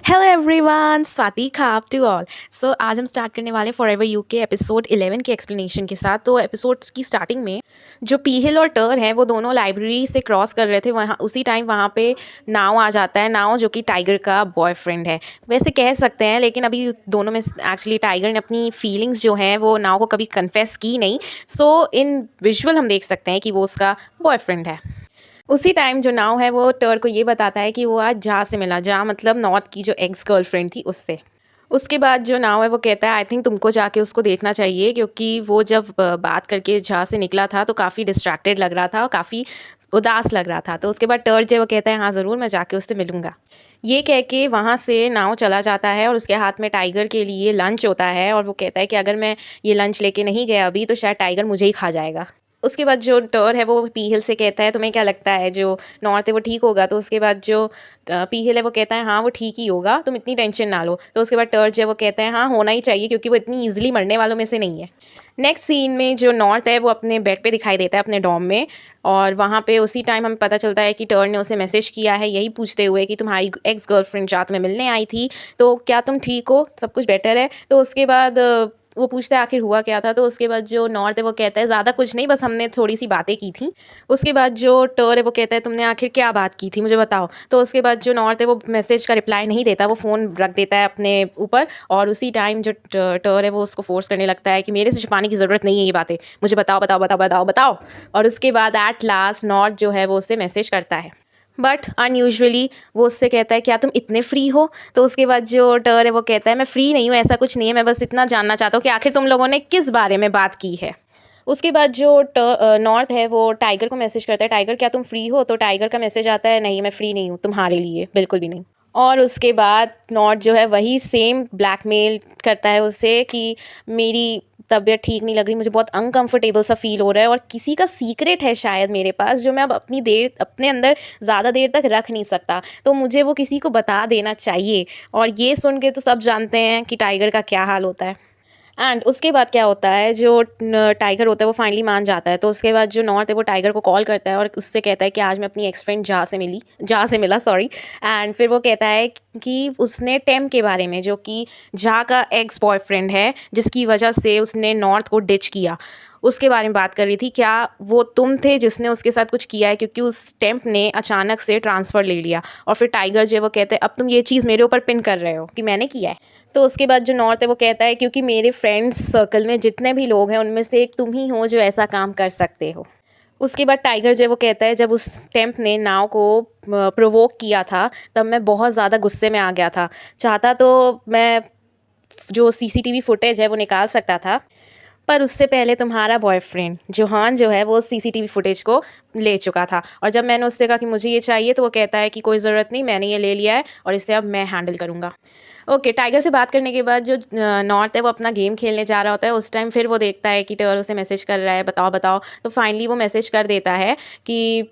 Hello everyone, Swati खाप to all. So आज हम स्टार्ट करने वाले फॉरएवर यूके एपिसोड 11 के एक्सप्लेनेशन के साथ। तो एपिसोड्स की स्टार्टिंग में जो पीहिल और टर हैं वो दोनों लाइब्रेरी से क्रॉस कर रहे थे। वहाँ उसी टाइम वहाँ पे नाव आ जाता है, नाव जो कि टाइगर का बॉयफ्रेंड है वैसे कह सकते हैं, लेकिन अभी दोनों में एक्चुअली टाइगर ने अपनी फीलिंग्स जो हैं वो नाव को कभी कन्फेस की नहीं। सो इन विजुअल हम देख सकते हैं कि वो उसका बॉयफ्रेंड है। उसी टाइम जो नाव है वो टर को ये बताता है कि वो आज जा से मिला, जा मतलब नॉर्थ की जो एक्स गर्लफ्रेंड थी उससे। उसके बाद जो नाव है वो कहता है आई थिंक तुमको जाके उसको देखना चाहिए, क्योंकि वो जब बात करके जहाँ से निकला था तो काफ़ी डिस्ट्रैक्टेड लग रहा था और काफ़ी उदास लग रहा था। तो उसके बाद टर जो वो कहता है हाँ ज़रूर, मैं जाके उससे मिलूँगा। ये कह के वहाँ से नाव चला जाता है और उसके हाथ में टाइगर के लिए लंच होता है और वो कहता है कि अगर मैं ये लंच लेके नहीं गया अभी तो शायद टाइगर मुझे ही खा जाएगा। उसके बाद जो टर है वो पीहिल से कहता है तुम्हें क्या लगता है जो नॉर्थ है वो ठीक होगा। तो उसके बाद जो पीहिल है वो कहता है हाँ वो ठीक ही होगा, तुम इतनी टेंशन ना लो। तो उसके बाद टर जो है वो कहता है हाँ होना ही चाहिए, क्योंकि वो इतनी ईजिली मरने वालों में से नहीं है। नेक्स्ट सीन में जो नॉर्थ है वो अपने बेड पे दिखाई देता है अपने डॉम में, और वहाँ पे उसी टाइम हमें पता चलता है कि टर ने उसे मैसेज किया है यही पूछते हुए कि तुम्हारी एक्स गर्लफ्रेंड रात में मिलने आई थी, तो क्या तुम ठीक हो, सब कुछ बेटर है। तो उसके बाद वो पूछता है आखिर हुआ क्या था। तो उसके बाद जो नॉर्थ है वो कहता है ज़्यादा कुछ नहीं, बस हमने थोड़ी सी बातें की थी। उसके बाद जो टर है वो कहता है तुमने आखिर क्या बात की थी मुझे बताओ। तो उसके बाद जो नॉर्थ है वो मैसेज का रिप्लाई नहीं देता, वो फ़ोन रख देता है अपने ऊपर। और उसी टाइम जो टर है वो उसको फोर्स करने लगता है कि मेरे से छुपाने की ज़रूरत नहीं है ये बातें, मुझे बताओ बताओ बताओ बताओ बताओ। और उसके बाद एट लास्ट नॉर्थ जो है वो उससे मैसेज करता है, बट अनयूजुअली वो उससे कहता है क्या तुम इतने फ्री हो। तो उसके बाद जो टर है वो कहता है मैं फ्री नहीं हूँ, ऐसा कुछ नहीं है, मैं बस इतना जानना चाहता हूँ कि आखिर तुम लोगों ने किस बारे में बात की है। उसके बाद जो नॉर्थ है वो टाइगर को मैसेज करता है टाइगर क्या तुम फ्री हो। तो टाइगर का मैसेज आता है नहीं मैं फ्री नहीं हूँ तुम्हारे लिए, बिल्कुल भी नहीं। और उसके बाद नॉर्थ जो है वही सेम ब्लैकमेल करता है उससे कि मेरी तबीयत ठीक नहीं लग रही, मुझे बहुत अनकंफर्टेबल सा फील हो रहा है और किसी का सीक्रेट है शायद मेरे पास जो मैं अब अपने अंदर ज़्यादा देर तक रख नहीं सकता, तो मुझे वो किसी को बता देना चाहिए। और ये सुन के तो सब जानते हैं कि टाइगर का क्या हाल होता है। एंड उसके बाद क्या होता है जो टाइगर होता है वो फाइनली मान जाता है। तो उसके बाद जो नॉर्थ है वो टाइगर को कॉल करता है और उससे कहता है कि आज मैं अपनी एक्स फ्रेंड जा से मिला सॉरी। एंड फिर वो कहता है कि उसने टेम के बारे में, जो कि जा का एक्स बॉयफ्रेंड है जिसकी वजह से उसने नॉर्थ को डिच किया, उसके बारे में बात कर रही थी। क्या वो तुम थे जिसने उसके साथ कुछ किया है, क्योंकि उस टेम्प ने अचानक से ट्रांसफ़र ले लिया। और फिर टाइगर जो वो कहते हैं अब तुम ये चीज़ मेरे ऊपर पिन कर रहे हो कि मैंने किया है। तो उसके बाद जो नॉर्थ है वो कहता है क्योंकि मेरे फ्रेंड्स सर्कल में जितने भी लोग हैं उनमें से एक तुम ही हो जो ऐसा काम कर सकते हो। उसके बाद टाइगर जो है वो कहता है जब उस टेम्प ने नाव को प्रोवोक किया था तब मैं बहुत ज़्यादा गुस्से में आ गया था, चाहता तो मैं जो सीसीटीवी फुटेज है वो निकाल सकता था, पर उससे पहले तुम्हारा बॉयफ्रेंड जोहान जो है वो सीसीटीवी फुटेज को ले चुका था। और जब मैंने उससे कहा कि मुझे ये चाहिए तो वो कहता है कि कोई ज़रूरत नहीं, मैंने ये ले लिया है और इसे अब मैं हैंडल करूँगा। ओके, टाइगर से बात करने के बाद जो नॉर्थ है वो अपना गेम खेलने जा रहा होता है। उस टाइम फिर वो देखता है कि टर उसे मैसेज कर रहा है बताओ बताओ। तो फाइनली वो मैसेज कर देता है कि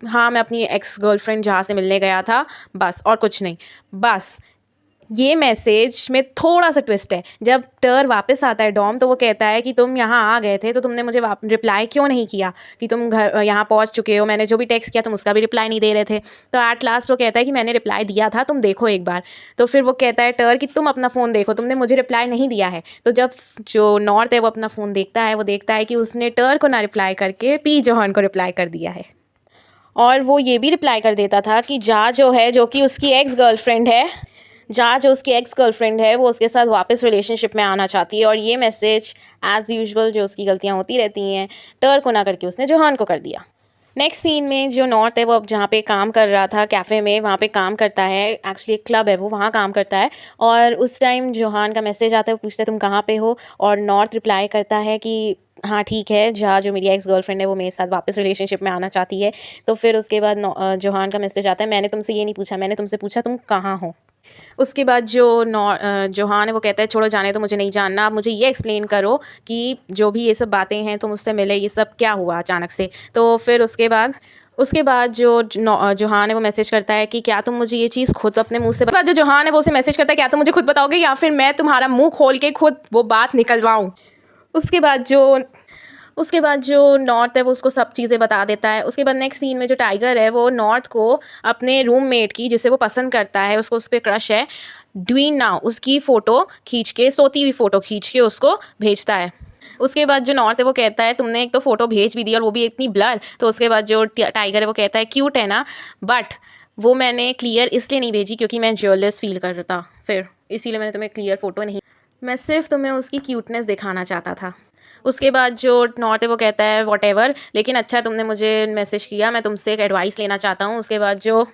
हाँ मैं अपनी एक्स गर्लफ्रेंड जहाँ से मिलने गया था, बस और कुछ नहीं। बस ये मैसेज में थोड़ा सा ट्विस्ट है। जब टर वापस आता है डॉम तो वो कहता है कि तुम यहाँ आ गए थे तो तुमने मुझे रिप्लाई क्यों नहीं किया कि तुम घर यहाँ पहुँच चुके हो, मैंने जो भी टेक्स्ट किया तुम उसका भी रिप्लाई नहीं दे रहे थे। तो एट लास्ट वो कहता है कि मैंने रिप्लाई दिया था, तुम देखो एक बार। तो फिर वो कहता है टर कि तुम अपना फ़ोन देखो, तुमने मुझे रिप्लाई नहीं दिया है। तो जब जो नॉर्थ है वो अपना फ़ोन देखता है वो देखता है कि उसने टर को ना रिप्लाई करके पी जोहन को रिप्लाई कर दिया है। और वो ये भी रिप्लाई कर देता था कि जा जो है जो कि उसकी एक्स गर्लफ्रेंड है, जहाँ जो उसकी एक्स गर्लफ्रेंड है वो उसके साथ वापस रिलेशनशिप में आना चाहती है। और ये मैसेज एज़ यूजुअल जो उसकी गलतियाँ होती रहती हैं टर को ना करके उसने जोहान को कर दिया। नेक्स्ट सीन में जो नॉर्थ है वो अब जहाँ पे काम कर रहा था कैफ़े में, वहाँ पे काम करता है, एक्चुअली एक क्लब है वो, वहाँ काम करता है। और उस टाइम जोहान का मैसेज आता है, वो पूछता है तुम कहाँ पे हो। और नॉर्थ रिप्लाई करता है कि हाँ ठीक है, जहाँ जो मेरी एक्स गर्लफ्रेंड है वो मेरे साथ वापस रिलेशनशिप में आना चाहती है। तो फिर उसके बाद जोहान का मैसेज आता है मैंने तुमसे ये नहीं पूछा, मैंने तुमसे पूछा तुम कहाँ हो। उसके बाद जो जोहान है वो कहता है छोड़ो जाने तो, मुझे नहीं जानना, आप मुझे ये एक्सप्लेन करो कि जो भी ये सब बातें हैं तुम उससे मिले, ये सब क्या हुआ अचानक से। तो फिर उसके बाद जो जोहान है वो मैसेज करता है कि क्या तुम मुझे ये चीज़ खुद अपने मुंह से जो जोहान है वो उसे मैसेज करता है क्या तुम मुझे खुद बताओगे या फिर मैं तुम्हारा मुंह खोल के खुद वो बात निकलवाऊँ। उसके बाद जो उसके बाद जो नॉर्थ है वो उसको सब चीज़ें बता देता है। उसके बाद नेक्स्ट सीन में जो टाइगर है वो नॉर्थ को अपने रूममेट की, जिसे वो पसंद करता है, उसको उस पर क्रश है, डूइंग नाउ, उसकी फ़ोटो खींच के, सोती हुई फ़ोटो खींच के उसको भेजता है। उसके बाद जो नॉर्थ है वो कहता है तुमने एक तो फ़ोटो भेज भी दी और वो भी इतनी ब्लर। तो उसके बाद जो टाइगर है वो कहता है क्यूट है ना, बट वो मैंने क्लियर इसलिए नहीं भेजी क्योंकि मैं जेलस फील कर रहा था, फिर इसीलिए मैंने तुम्हें क्लियर फ़ोटो नहीं, मैं सिर्फ तुम्हें उसकी क्यूटनेस दिखाना चाहता था। उसके बाद जो नॉर्थ है वो कहता है वॉटेवर, लेकिन अच्छा तुमने मुझे मैसेज किया, मैं तुमसे एक एडवाइस लेना चाहता हूँ। उसके बाद जो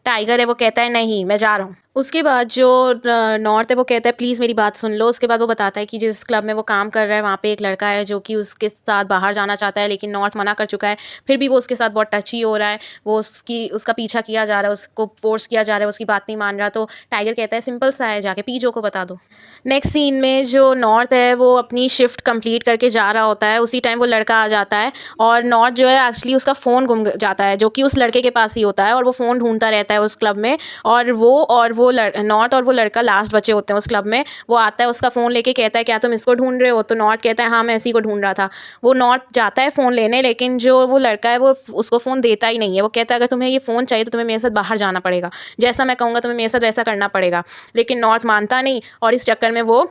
टाइगर है वो कहता है नहीं, मैं जा रहा हूँ। उसके बाद जो नॉर्थ है वो कहता है प्लीज़ मेरी बात सुन लो। उसके बाद वो बताता है कि जिस क्लब में वो काम कर रहा है वहाँ पे एक लड़का है जो कि उसके साथ बाहर जाना चाहता है, लेकिन नॉर्थ मना कर चुका है। फिर भी वो उसके साथ बहुत टची हो रहा है, वो उसका पीछा किया जा रहा है, उसको फोर्स किया जा रहा है, उसकी बात नहीं मान रहा। तो टाइगर कहता है सिंपल सा है, जाके पीजो को बता दो। नेक्स्ट सीन में जो नॉर्थ है वो अपनी शिफ्ट कंप्लीट करके जा रहा होता है, उसी टाइम वो लड़का आ जाता है और नॉर्थ जो है एक्चुअली उसका फ़ोन गुम जाता है, जो कि उस लड़के के पास ही होता है, और वो फ़ोन ढूंढता रहता है उस क्लब में। और वो नॉर्थ और वो लड़का लास्ट बचे होते हैं उस क्लब में। वो आता है उसका फ़ोन लेके, कहता है क्या तुम इसको ढूंढ रहे हो? तो नॉर्थ कहता है हाँ मैं इसी को ढूंढ रहा था। वो नॉर्थ जाता है फ़ोन लेने, लेकिन जो वो लड़का है वो उसको फ़ोन देता ही नहीं है। वो कहता है अगर तुम्हें ये फ़ोन चाहिए तो तुम्हें मेरे साथ बाहर जाना पड़ेगा, जैसा मैं कहूँगा तुम्हें मेरे साथ वैसा करना पड़ेगा। लेकिन नॉर्थ मानता नहीं और इस चक्कर में वो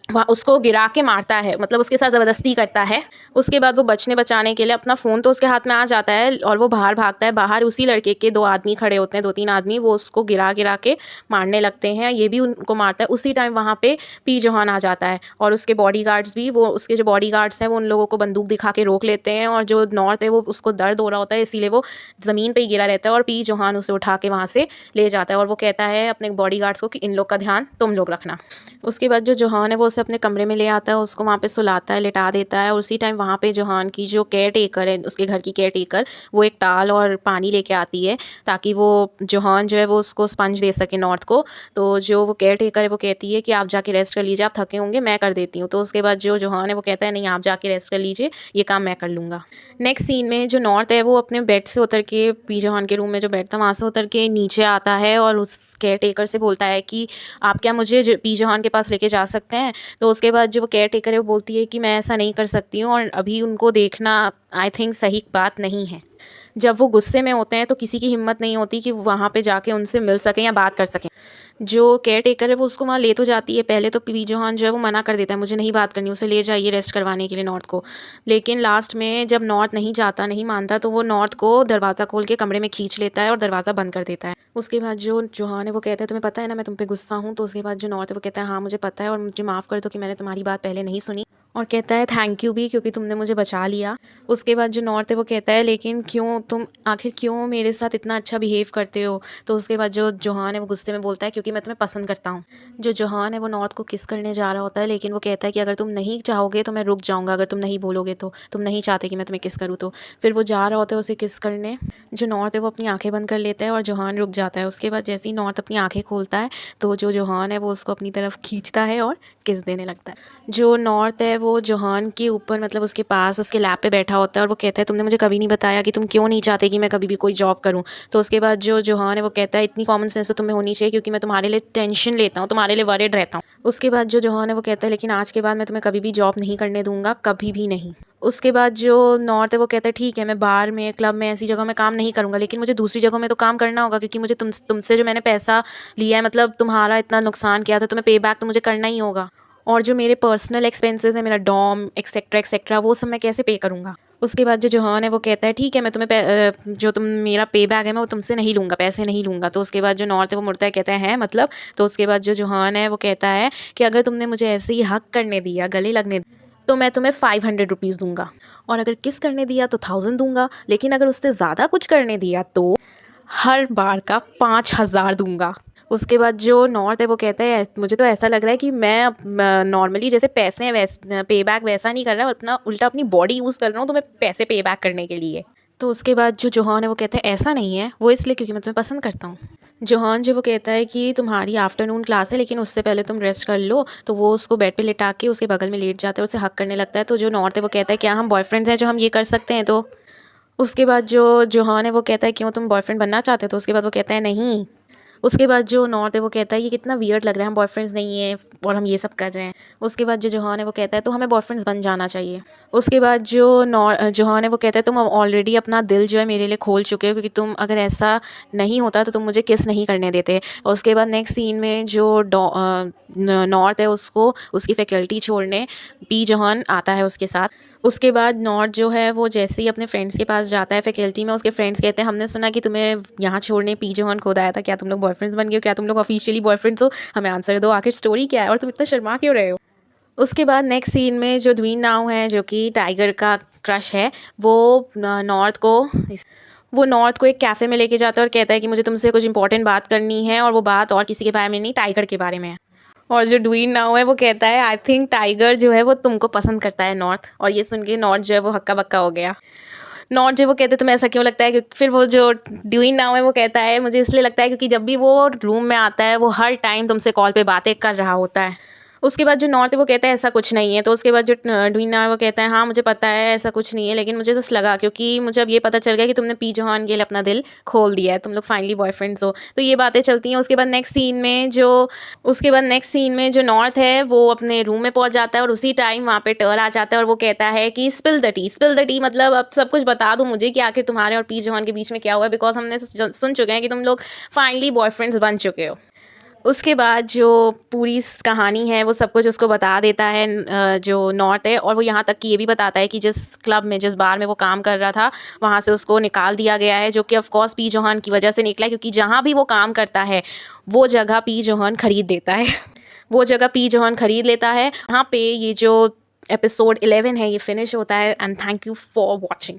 वहाँ उसको गिरा के मारता है, मतलब उसके साथ ज़बरदस्ती करता है। उसके बाद वो बचने बचाने के लिए, अपना फ़ोन तो उसके हाथ में आ जाता है और वो बाहर भागता है। बाहर उसी लड़के के 2 आदमी खड़े होते हैं, 2-3 आदमी, वो उसको गिरा गिरा के मारने लगते हैं, ये भी उनको मारता है। उसी टाइम वहाँ पे पी जोहान आ जाता है और उसके बॉडीगार्ड्स भी, वो उसके जो बॉडीगार्ड्स हैं वो उन लोगों को बंदूक दिखा के रोक लेते हैं। और जो नॉर्थ है वो उसको दर्द हो रहा होता है, इसीलिए वो ज़मीन पर ही गिरा रहता है और पी जोहान उसे उठा के वहाँ से ले जाता है और वो कहता है अपने बॉडीगार्ड्स को कि इन लोग का ध्यान तुम लोग रखना। उसके बाद जो जोहान है वो उसे अपने कमरे में ले आता है, उसको वहाँ पे सुलाता है, लिटा देता है। और उसी टाइम वहाँ पे जोहान की जो केयर टेकर है, उसके घर की केयर टेकर, वो एक टाल और पानी लेके आती है ताकि वो जोहान जो है वो उसको स्पंज दे सके नॉर्थ को। तो जो वो केयर टेकर है वो कहती है कि आप जाके रेस्ट कर लीजिए, आप थके होंगे, मैं कर देती हूँ। तो उसके बाद जो जोहान है वो कहता है नहीं आप जाके रेस्ट कर लीजिए, ये काम मैं कर लूँगा। नेक्स्ट सीन में जो नॉर्थ है वो अपने बेड से उतर के, पी जोहान के रूम में जो बेड था वहाँ से उतर के नीचे आता है और उस केयर टेकर से बोलता है कि आप क्या मुझे पी जोहान के पास लेके जा सकते हैं? तो उसके बाद जो वो केयर टेकर है वो बोलती है कि मैं ऐसा नहीं कर सकती हूँ और अभी उनको देखना आई थिंक सही बात नहीं है। जब वो गुस्से में होते हैं तो किसी की हिम्मत नहीं होती कि वहाँ पे जाके उनसे मिल सकें या बात कर सकें। जो केयर टेकर है वो उसको वहाँ ले तो जाती है, पहले तो पी जोहान जो है वो मना कर देता है, मुझे नहीं बात करनी, उसे ले जाइए रेस्ट करवाने के लिए नॉर्थ को। लेकिन लास्ट में जब नॉर्थ नहीं जाता, नहीं मानता, तो वो नॉर्थ को दरवाज़ा खोल के कमरे में खींच लेता है और दरवाज़ा बंद कर देता है। उसके बाद जो जोहान है वो कहता है तुम्हें पता है ना मैं तुम पे गुस्सा हूँ। तो उसके बाद जो नॉर्थ है वो कहता है हाँ मुझे पता है और मुझे माफ़ कर दो कि मैंने तुम्हारी बात पहले नहीं सुनी, और कहता है थैंक यू भी क्योंकि तुमने मुझे बचा लिया। उसके बाद जो नॉर्थ है वो कहता है लेकिन क्यों, तुम आखिर क्यों मेरे साथ इतना अच्छा बिहेव करते हो? तो उसके बाद जो जोहान है वो गुस्से में बोलता है क्योंकि मैं तुम्हें पसंद करता हूँ। जो जोहान है वो नॉर्थ को किस करने जा रहा होता है, लेकिन वो कहता है कि अगर तुम नहीं चाहोगे तो मैं रुक जाऊँगा, अगर तुम नहीं बोलोगे तो, तुम नहीं चाहते कि मैं तुम्हें किस करूँ तो। फिर वो जा रहा होता है उसे किस करने। जो नॉर्थ है वो अपनी आँखें बंद कर लेता है और जोहान रुक जाता है। उसके बाद जैसे ही नॉर्थ अपनी आँखें खोलता है तो जो जोहान है वो उसको अपनी तरफ खींचता है और किस देने लगता है। जो नॉर्थ है वो जोहान के ऊपर, मतलब उसके पास, उसके लैप पे बैठा होता है और वो कहता है तुमने मुझे कभी नहीं बताया कि तुम क्यों नहीं चाहते कि मैं कभी भी कोई जॉब करूं। तो उसके बाद जो जोहान है वो कहता है इतनी कॉमन सेंस तो तुम्हें होनी चाहिए क्योंकि मैं तुम्हारे लिए टेंशन लेता हूँ, तुम्हारे लिए वरीड रहता हूँ। उसके बाद जो जोहान है वो कहता है लेकिन आज के बाद मैं तुम्हें कभी भी जॉब नहीं करने दूंगा, कभी भी नहीं। उसके बाद जो नॉर्थ है वो कहता है ठीक है मैं बार में, क्लब में, ऐसी जगह में काम नहीं करूँगा, लेकिन मुझे दूसरी जगहों में तो काम करना होगा क्योंकि मुझे तुमसे जो मैंने पैसा लिया है, मतलब तुम्हारा इतना नुकसान किया था, तुम्हें पे बैक तो मुझे करना ही होगा। और जो मेरे पर्सनल एक्सपेंसेस है, मेरा डॉम एक्सेट्रा एक्सेट्रा, वो सब मैं कैसे पे करूँगा। उसके बाद जो जोहान है वो कहता है ठीक है मैं तुम्हें जो तुम मेरा पे बैक है मैं वो तुमसे नहीं लूँगा, पैसे नहीं लूँगा। तो उसके बाद जो नॉर्थ है वो मुड़ता है, कहता है मतलब। तो उसके बाद जो जोहान है वो कहता है कि अगर तुमने मुझे ऐसे ही हक करने दिया, गले लगने तो मैं तुम्हें 500 रुपीज़ दूंगा, और अगर किस करने दिया तो 1000 दूंगा, लेकिन अगर उससे ज़्यादा कुछ करने दिया तो हर बार का 5000 दूंगा। उसके बाद जो नॉर्थ है वो कहता है मुझे तो ऐसा लग रहा है कि मैं नॉर्मली जैसे पैसे हैं वैसे पे बैक वैसा नहीं कर रहा हूँ, अपना उल्टा अपनी बॉडी यूज़ कर रहा हूँ तो मैं पैसे पे बैक करने के लिए। तो उसके बाद जो जोहान है वो कहता है ऐसा नहीं है, वो इसलिए क्योंकि मैं तुम्हें पसंद करता हूँ। जोहान जो वो कहता है कि तुम्हारी आफ्टरनून क्लास है लेकिन उससे पहले तुम रेस्ट कर लो। तो वो उसको बेड पे लिटा के उसके बगल में लेट जाता है, उसे हक करने लगता है। तो जो नॉर्थ है वो कहता है क्या हम बॉयफ्रेंड्स हैं जो हम ये कर सकते हैं? तो उसके बाद जो जोहान है वो कहता है क्यों तुम बॉयफ्रेंड बनना चाहते हो? तो उसके बाद वो कहता है नहीं, उसके बाद जो नॉर्थ है वो कहता है ये कितना वियर्ड लग रहा है, हम बॉयफ्रेंड्स नहीं हैं और हम ये सब कर रहे हैं। उसके बाद जो जोहान है वो कहता है तो हमें बॉयफ्रेंड्स बन जाना चाहिए। उसके बाद जो जोहान है वो कहता है तुम ऑलरेडी अपना दिल जो है मेरे लिए खोल चुके हो, क्योंकि तुम अगर ऐसा नहीं होता तो तुम मुझे किस नहीं करने देते। और उसके बाद नेक्स्ट सीन में जो नॉर्थ है उसको उसकी फैकल्टी छोड़ने पी जोहान आता है उसके साथ। उसके बाद नॉर्थ जो है वो जैसे ही अपने फ्रेंड्स के पास जाता है फैकल्टी में, उसके फ्रेंड्स कहते हैं हमने सुना कि तुम्हें यहाँ छोड़ने पी जोहान खुद आया था, क्या तुम लोग बॉयफ्रेंड्स बन गए हो, क्या तुम लोग ऑफिशियली बॉयफ्रेंड्स हो, हमें आंसर दो, आखिर स्टोरी क्या है और तुम इतना शर्मा क्यों रहे हो। उसके बाद नेक्स्ट सीन में जो द्वीन नाउ है जो कि टाइगर का क्रश है, वो नॉर्थ को एक कैफ़े में लेके जाता है और कहता है कि मुझे तुमसे कुछ इंपॉर्टेंट बात करनी है, और वो बात और किसी के बारे में नहीं, टाइगर के बारे में है। और जो डुइन नाउ है वो कहता है आई थिंक टाइगर जो है वो तुमको पसंद करता है नॉर्थ। और ये सुन के नॉर्थ जो है वो हक्का बक्का हो गया। नॉर्थ जो वो कहते तुम्हें ऐसा क्यों लगता है, क्योंकि फिर वो जो डुइन नाउ है वो कहता है मुझे इसलिए लगता है क्योंकि जब भी वो रूम में आता है वो हर टाइम तुमसे कॉल पे बातें कर रहा होता है। उसके बाद जो नॉर्थ है वो कहता है ऐसा कुछ नहीं है। तो उसके बाद जो डुइन नाउ है वो कहता है हाँ मुझे पता है ऐसा कुछ नहीं है, लेकिन मुझे जस्ट लगा क्योंकि मुझे अब ये पता चल गया कि तुमने पी जोहान के लिए अपना दिल खोल दिया है, तुम लोग फाइनली बॉयफ्रेंड्स हो। तो ये बातें चलती हैं। नेक्स्ट सीन में जो नॉर्थ है वो अपने रूम में पहुंच जाता है और उसी टाइम वहाँ पे टर आ जाता है और वो कहता है कि स्पिल द टी, मतलब अब सब कुछ बता दो मुझे कि आखिर तुम्हारे और पी जोहान के बीच में क्या हुआ है, बिकॉज हमने सुन चुके हैं कि तुम लोग फाइनली बॉयफ्रेंड्स बन चुके हो। उसके बाद जो पूरी कहानी है वो सब कुछ उसको बता देता है जो नॉर्थ है, और वो यहाँ तक कि ये भी बताता है कि जिस बार में वो काम कर रहा था वहाँ से उसको निकाल दिया गया है, जो कि ऑफ कोर्स पी जोहान की वजह से निकला है, क्योंकि जहाँ भी वो काम करता है वो जगह पी जोहान खरीद देता है। वो जगह पी जोहान खरीद लेता है। यहाँ पे ये जो एपिसोड 11 है ये फिनिश होता है। And thank you for watching.